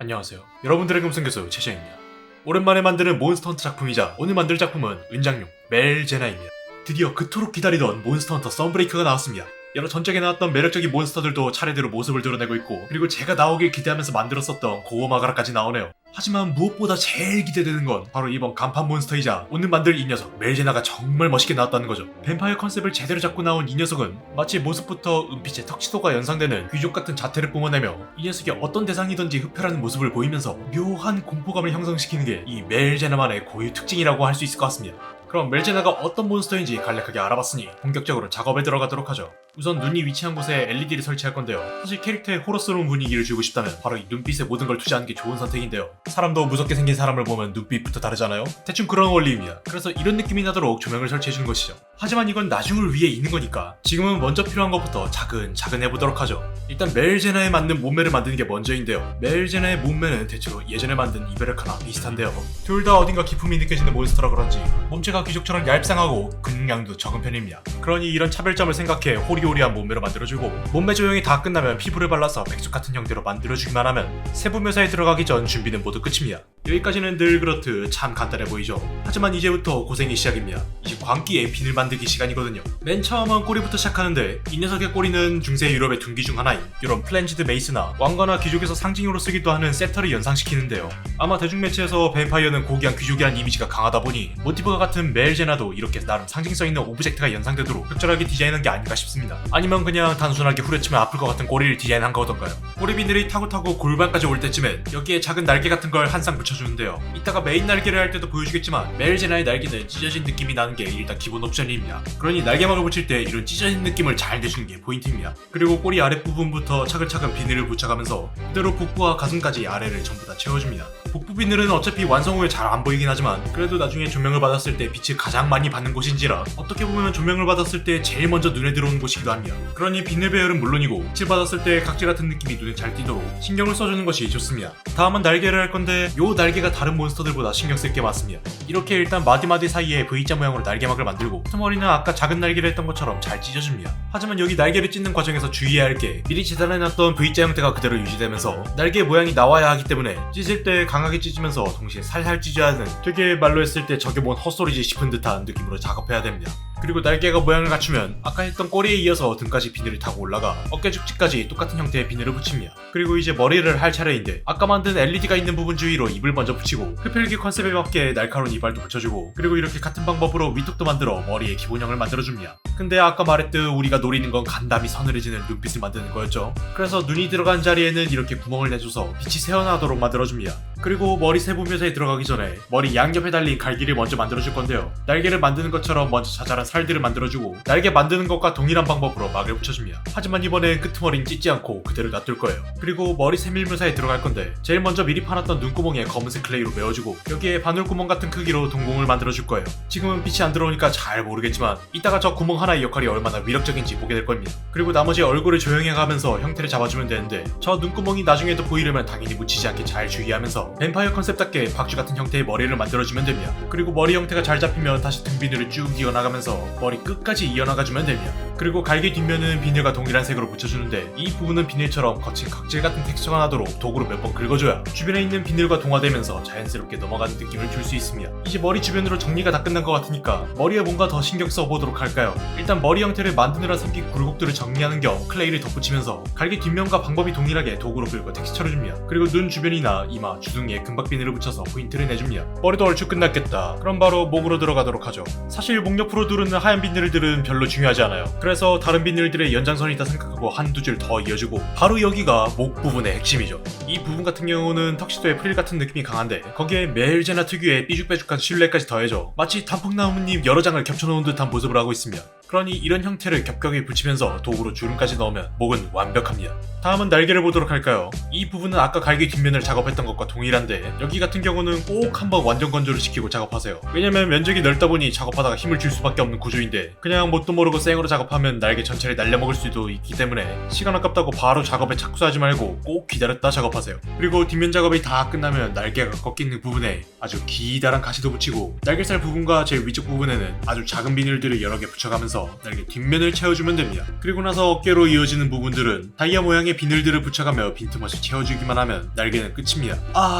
안녕하세요. 여러분들의 금성교수 최시영입니다. 오랜만에 만드는 몬스터 헌터 작품이자 오늘 만들 작품은 은장용 멜제나입니다. 드디어 그토록 기다리던 몬스터 헌터 썬브레이크가 나왔습니다. 여러 전작에 나왔던 매력적인 몬스터들도 차례대로 모습을 드러내고 있고, 그리고 제가 나오길 기대하면서 만들었었던 고어마가라까지 나오네요. 하지만 무엇보다 제일 기대되는 건 바로 이번 간판 몬스터이자 오늘 만들 이 녀석 멜제나가 정말 멋있게 나왔다는 거죠. 뱀파이어 컨셉을 제대로 잡고 나온 이 녀석은 마치 모습부터 은빛의 턱시도가 연상되는 귀족 같은 자태를 뿜어내며 이 녀석이 어떤 대상이든지 흡혈하는 모습을 보이면서 묘한 공포감을 형성시키는 게 이 멜제나만의 고유 특징이라고 할 수 있을 것 같습니다. 그럼 멜제나가 어떤 몬스터인지 간략하게 알아봤으니 본격적으로 작업에 들어가도록 하죠. 우선 눈이 위치한 곳에 LED를 설치할 건데요. 사실 캐릭터에 호러스러운 분위기를 주고 싶다면 바로 이 눈빛에 모든 걸 투자하는 게 좋은 선택인데요. 사람도 무섭게 생긴 사람을 보면 눈빛부터 다르잖아요? 대충 그런 원리입니다. 그래서 이런 느낌이 나도록 조명을 설치해주는 것이죠. 하지만 이건 나중을 위해 있는 거니까 지금은 먼저 필요한 것부터 차근차근 해보도록 하죠. 일단 멜제나에 맞는 몸매를 만드는 게 먼저인데요. 멜제나의 몸매는 대체로 예전에 만든 이베르카나 비슷한데요. 둘 다 어딘가 기품이 느껴지는 몬스터라 그런지 몸체가 귀족처럼 얄쌍하고 근육량도 적은 편입니다. 그러니 이런 차별점을 생각해 호리호리한 몸매로 만들어주고, 몸매 조형이 다 끝나면 피부를 발라서 백숙 같은 형태로 만들어주기만 하면 세부 묘사에 들어가기 전 준비는 모두 끝입니다. 여기까지는 늘 그렇듯 참 간단해 보이죠. 하지만 이제부터 고생이 시작입니다. 이제 광기의 핀을 만들기 시간이거든요. 맨 처음은 꼬리부터 시작하는데 이 녀석의 꼬리는 중세 유럽의 둔기 중 하나인 이런 플랜지드 메이스나 왕가나 귀족에서 상징으로 쓰기도 하는 세터를 연상시키는데요. 아마 대중매체에서 뱀파이어는 고귀한 귀족이란 이미지가 강하다 보니 모티브가 같은 멜제나도 이렇게 나름 상징성 있는 오브젝트가 연상되도록 적절하게 디자인한 게 아닌가 싶습니다. 아니면 그냥 단순하게 후려치면 아플 것 같은 꼬리를 디자인한 거던가요? 꼬리 비늘이 타고 골반까지 올 때쯤엔 여기에 작은 날개 같은 걸 한 쌍 붙여주는데요. 이따가 메인 날개를 할 때도 보여주겠지만 멜제나의 날개는 찢어진 느낌이 나는 게 일단 기본 옵션입니다. 그러니 날개막을 붙일 때 이런 찢어진 느낌을 잘 내주는 게 포인트입니다. 그리고 꼬리 아랫부분부터 차근차근 비늘을 붙여가면서 그대로 복부와 가슴까지 아래를 전부 다 채워줍니다. 복부 비늘은 어차피 완성 후에 잘 안 보이긴 하지만 그래도 나중에 조명을 받았을 때 빛을 가장 많이 받는 곳인지라 어떻게 보면 조명을 받았을 때 제일 먼저 눈에 들어오는 곳이기도 합니다. 그러니 비늘 배열은 물론이고 빛을 받았을 때 각질 같은 느낌이 눈에 잘 띄도록 신경을 써주는 것이 좋습니다. 다음은 날개를 할 건데 요 날개가 다른 몬스터들보다 신경 쓸 게 많습니다. 이렇게 일단 마디마디 사이에 V자 모양으로 날개막을 만들고 틈머리는 아까 작은 날개를 했던 것처럼 잘 찢어줍니다. 하지만 여기 날개를 찢는 과정에서 주의해야 할 게 미리 재단해놨던 V자 형태가 그대로 유지되면서 날개 모양이 나와야 하기 때문에 찢을 때 강하게 찢으면서 동시에 살살 찢어야 하는, 되게 말로 했을 때 저게 뭔 헛소리지 싶은 듯한 느낌으로 작업해야 됩니다. 그리고 날개가 모양을 갖추면 아까 했던 꼬리에 이어서 등까지 비늘이 타고 올라가 어깨 죽지까지 똑같은 형태의 비늘을 붙입니다. 그리고 이제 머리를 할 차례인데 아까 만든 LED가 있는 부분 주위로 입을 먼저 붙이고 흡혈귀 컨셉에 맞게 날카로운 이빨도 붙여주고, 그리고 이렇게 같은 방법으로 위턱도 만들어 머리의 기본형을 만들어줍니다. 근데 아까 말했듯 우리가 노리는 건 간담이 서늘해지는 눈빛을 만드는 거였죠. 그래서 눈이 들어간 자리에는 이렇게 구멍을 내줘서 빛이 새어나도록 만들어줍니다. 그리고 머리 세부 묘사에 들어가기 전에 머리 양옆에 달린 갈기를 먼저 만들어줄 건데요. 날개를 만드는 것처럼 먼저 자잘한 살들을 만들어주고 날개 만드는 것과 동일한 방법으로 막을 붙여줍니다. 하지만 이번엔 끄트머리는 찢지 않고 그대로 놔둘 거예요. 그리고 머리 세밀 묘사에 들어갈 건데 제일 먼저 미리 파놨던 눈구멍에 검은색 클레이로 메워주고 여기에 바늘구멍 같은 크기로 동공을 만들어줄 거예요. 지금은 빛이 안 들어오니까 잘 모르겠지만 이따가 저 구멍 하나의 역할이 얼마나 위력적인지 보게 될 겁니다. 그리고 나머지 얼굴을 조형해가면서 형태를 잡아주면 되는데 저 눈구멍이 나중에도 보이려면 당연히 묻히지 않게 잘 주의하면서 뱀파이어 컨셉답게 박쥐 같은 형태의 머리를 만들어주면 됩니다. 그리고 머리 형태가 잘 잡히면 다시 등 비늘을 쭉 이어나가면서 머리 끝까지 이어나가주면 됩니다. 그리고 갈기 뒷면은 비늘과 동일한 색으로 붙여주는데 이 부분은 비늘처럼 거친 각질 같은 텍스처가 나도록 도구로 몇 번 긁어줘야 주변에 있는 비늘과 동화되면서 자연스럽게 넘어가는 느낌을 줄 수 있습니다. 이제 머리 주변으로 정리가 다 끝난 것 같으니까 머리에 뭔가 더 신경 써보도록 할까요? 일단 머리 형태를 만드느라 생긴 굴곡들을 정리하는 겸 클레이를 덧붙이면서 갈기 뒷면과 방법이 동일하게 도구로 긁어 텍스처를 줍니다. 그리고 눈 주변이나 이마, 주둥이에 금박 비늘을 붙여서 포인트를 내줍니다. 머리도 얼추 끝났겠다. 그럼 바로 목으로 들어가도록 하죠. 사실 목 옆으로 두르는 하얀 비늘들은 별로 중요하지 않아요. 그래서 다른 비늘들의 연장선이다 생각하고 한두 줄 더 이어주고 바로 여기가 목 부분의 핵심이죠. 이 부분 같은 경우는 턱시도의 프릴 같은 느낌이 강한데 거기에 멜제나 특유의 삐죽빼죽한 실루엣까지 더해져 마치 단풍나무잎 여러 장을 겹쳐놓은 듯한 모습을 하고 있습니다. 그러니 이런 형태를 겹겹이 붙이면서 도구로 주름까지 넣으면 목은 완벽합니다. 다음은 날개를 보도록 할까요? 이 부분은 아까 갈기 뒷면을 작업했던 것과 동일한데 여기 같은 경우는 꼭 한번 완전 건조를 시키고 작업하세요. 왜냐면 면적이 넓다 보니 작업하다가 힘을 줄 수밖에 없는 구조인데 그냥 뭣도 모르고 생으로 작업하면 날개 전체를 날려먹을 수도 있기 때문에 시간 아깝다고 바로 작업에 착수하지 말고 꼭 기다렸다 작업하세요. 그리고 뒷면 작업이 다 끝나면 날개가 꺾이는 부분에 아주 기다란 가시도 붙이고 날개살 부분과 제일 위쪽 부분에는 아주 작은 비늘들을 여러 개 붙여가면서 이용해서 날개 뒷면을 채워주면 됩니다. 그리고 나서 어깨로 이어지는 부분들은 다이아 모양의 비늘들을 붙여가며 빈틈없이 채워주기만 하면 날개는 끝입니다.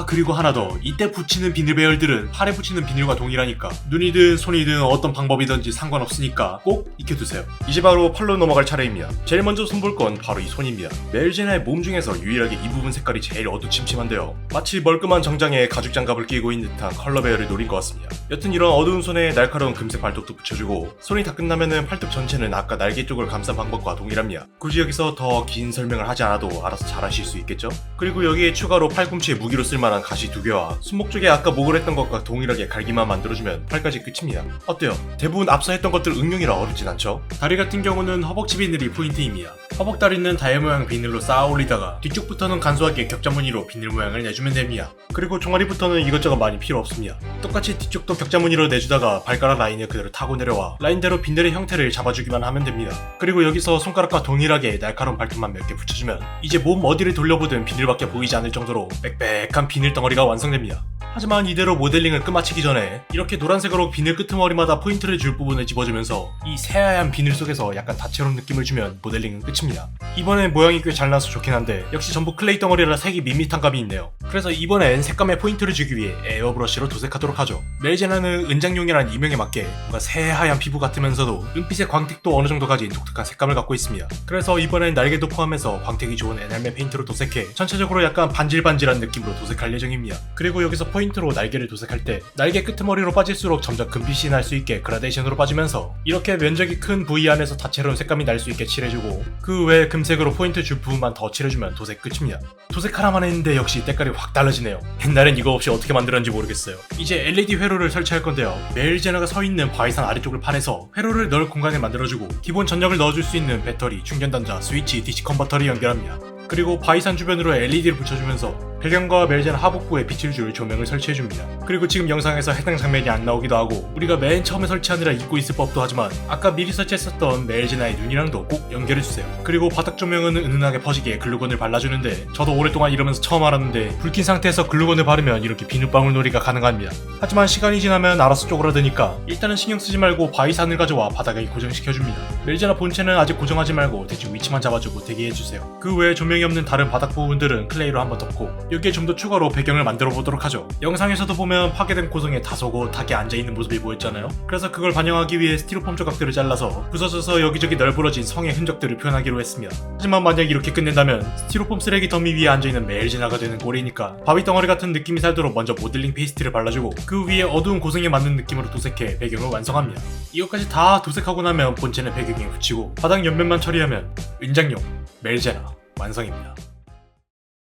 그리고 하나 더, 이때 붙이는 비늘 배열들은 팔에 붙이는 비늘과 동일하니까 눈이든 손이든 어떤 방법이든지 상관없으니까 꼭 익혀두세요. 이제 바로 팔로 넘어갈 차례입니다. 제일 먼저 손볼 건 바로 이 손입니다. 멜제나의 몸 중에서 유일하게 이 부분 색깔이 제일 어두침침한데요. 마치 멀끔한 정장에 가죽 장갑을 끼고 있는 듯한 컬러 배열을 노린 것 같습니다. 여튼 이런 어두운 손에 날카로운 금색 발톱도 붙여주고 손이 다 끝나면은 팔뚝 전체는 아까 날개 쪽을 감싼 방법과 동일합니다. 굳이 여기서 더 긴 설명을 하지 않아도 알아서 잘 하실 수 있겠죠? 그리고 여기에 추가로 팔꿈치에 무기로 쓸만한 가시 2개와 손목 쪽에 아까 목을 했던 것과 동일하게 갈기만 만들어주면 팔까지 끝입니다. 어때요? 대부분 앞서 했던 것들 응용이라 어렵진 않죠? 다리 같은 경우는 허벅지 비늘이 포인트입니다. 허벅다리는 다이아 모양 비늘로 쌓아 올리다가 뒤쪽부터는 간소하게 격자 무늬로 비늘 모양을 내주면 됩니다. 그리고 종아리부터는 이것저것 많이 필요 없습니다. 똑같이 뒤쪽도 격자 무늬로 내주다가 발가락 라인을 그대로 타고 내려와 라인대로 비늘의 형태를 잡아주기만 하면 됩니다. 그리고 여기서 손가락과 동일하게 날카로운 발톱만 몇 개 붙여주면 이제 몸 어디를 돌려보든 비늘밖에 보이지 않을 정도로 빽빽한 비늘 덩어리가 완성됩니다. 하지만 이대로 모델링을 끝마치기 전에 이렇게 노란색으로 비늘 끄트머리마다 포인트를 줄 부분을 집어주면서 이 새하얀 비늘 속에서 약간 다채로운 느낌을 주면 모델링은 끝입니다. 이번엔 모양이 꽤 잘 나서 좋긴 한데 역시 전부 클레이 덩어리라 색이 밋밋한 감이 있네요. 그래서 이번엔 색감에 포인트를 주기 위해 에어브러쉬로 도색하도록 하죠. 멜제나는 은장용이라는 이명에 맞게 뭔가 새하얀 피부 같으면서도 은빛의 광택도 어느 정도 가진 독특한 색감을 갖고 있습니다. 그래서 이번엔 날개도 포함해서 광택이 좋은 에날메 페인트로 도색해 전체적으로 약간 반질반질한 느낌으로 도색할 예정입니다. 그리고 여기서 포인트로 날개를 도색할 때 날개 끄트머리로 빠질수록 점점 금빛이 날 수 있게 그라데이션으로 빠지면서 이렇게 면적이 큰 부위 안에서 다채로운 색감이 날 수 있게 칠해주고 그 외에 금색으로 포인트 줄 부분만 더 칠해주면 도색 끝입니다. 도색 하나만 했는데 역시 때깔이 확 달라지네요. 옛날엔 이거 없이 어떻게 만들었는지 모르겠어요. 이제 LED 회로를 설치할 건데요. 멜제나가 서 있는 바위산 아래쪽을 파내서 회로를 넣을 공간에 만들어주고 기본 전력을 넣어줄 수 있는 배터리, 충전단자, 스위치, DC 컨버터를 연결합니다. 그리고 바위산 주변으로 LED를 붙여주면서 배경과 멜제나 하복부에 빛을 줄 조명을 설치해줍니다. 그리고 지금 영상에서 해당 장면이 안 나오기도 하고 우리가 맨 처음에 설치하느라 잊고 있을 법도 하지만 아까 미리 설치했었던 멜제나의 눈이랑도 꼭 연결해주세요. 그리고 바닥 조명은 은은하게 퍼지게 글루건을 발라주는데 저도 오랫동안 이러면서 처음 알았는데 불 킨 상태에서 글루건을 바르면 이렇게 비눗방울 놀이가 가능합니다. 하지만 시간이 지나면 알아서 쪼그라드니까 일단은 신경 쓰지 말고 바위산을 가져와 바닥에 고정시켜줍니다. 멜제나 본체는 아직 고정하지 말고 대충 위치만 잡아주고 대기해주세요. 그 외에 조명이 없는 다른 바닥 부분들은 클레이로 한번 덮고 여기에 좀 더 추가로 배경을 만들어 보도록 하죠. 영상에서도 보면 파괴된 고성에 다소곳하게 앉아있는 모습이 보였잖아요. 그래서 그걸 반영하기 위해 스티로폼 조각들을 잘라서 부서져서 여기저기 널브러진 성의 흔적들을 표현하기로 했습니다. 하지만 만약 이렇게 끝낸다면 스티로폼 쓰레기 더미 위에 앉아있는 멜제나가 되는 꼴이니까 바위 덩어리 같은 느낌이 살도록 먼저 모델링 페이스트를 발라주고 그 위에 어두운 고성에 맞는 느낌으로 도색해 배경을 완성합니다. 이것까지 다 도색하고 나면 본체는 배경에 붙이고 바닥 옆면만 처리하면 은장용 멜제나 완성입니다.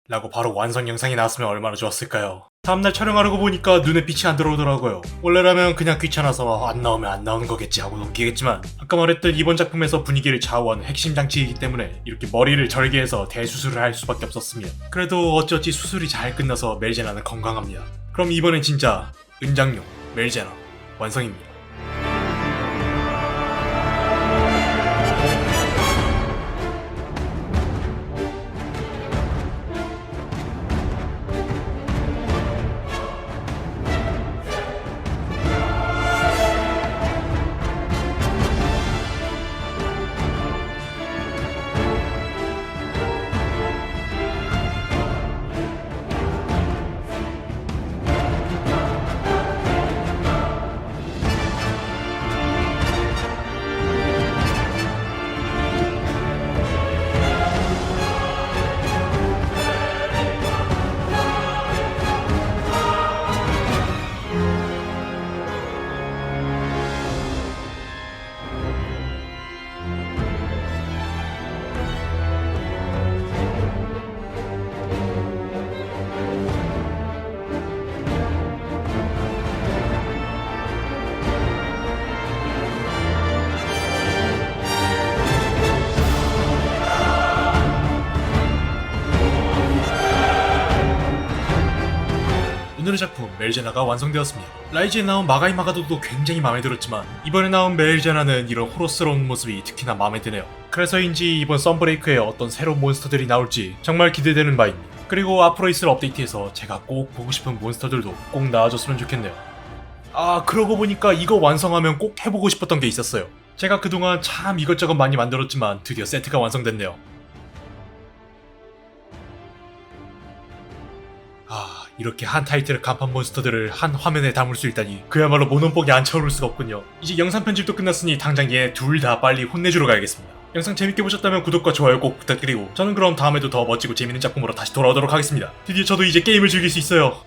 라고 바로 완성 영상이 나왔으면 얼마나 좋았을까요? 다음날 촬영하려고 보니까 눈에 빛이 안 들어오더라고요. 원래라면 그냥 귀찮아서 안 나오면 안 나오는 거겠지 하고 넘기겠지만 아까 말했던 이번 작품에서 분위기를 좌우하는 핵심 장치이기 때문에 이렇게 머리를 절개해서 대수술을 할 수밖에 없었습니다. 그래도 어찌어찌 수술이 잘 끝나서 멜제나는 건강합니다. 그럼 이번엔 진짜 은장용 멜제나 완성입니다. 오늘의 작품 멜제나가 완성되었습니다. 라이즈에 나온 마가이 마가도도 굉장히 마음에 들었지만 이번에 나온 멜제나는 이런 호러스러운 모습이 특히나 마음에 드네요. 그래서인지 이번 썬브레이크에 어떤 새로운 몬스터들이 나올지 정말 기대되는 바입니다. 그리고 앞으로 있을 업데이트에서 제가 꼭 보고 싶은 몬스터들도 꼭 나와줬으면 좋겠네요. 그러고 보니까 이거 완성하면 꼭 해보고 싶었던 게 있었어요. 제가 그동안 참 이것저것 많이 만들었지만 드디어 세트가 완성됐네요. 이렇게 한 타이틀의 간판 몬스터들을 한 화면에 담을 수 있다니 그야말로 모논복이 안 차오를 수가 없군요. 이제 영상 편집도 끝났으니 당장 얘 둘 다 빨리 혼내주러 가야겠습니다. 영상 재밌게 보셨다면 구독과 좋아요 꼭 부탁드리고 저는 그럼 다음에도 더 멋지고 재밌는 작품으로 다시 돌아오도록 하겠습니다. 드디어 저도 이제 게임을 즐길 수 있어요.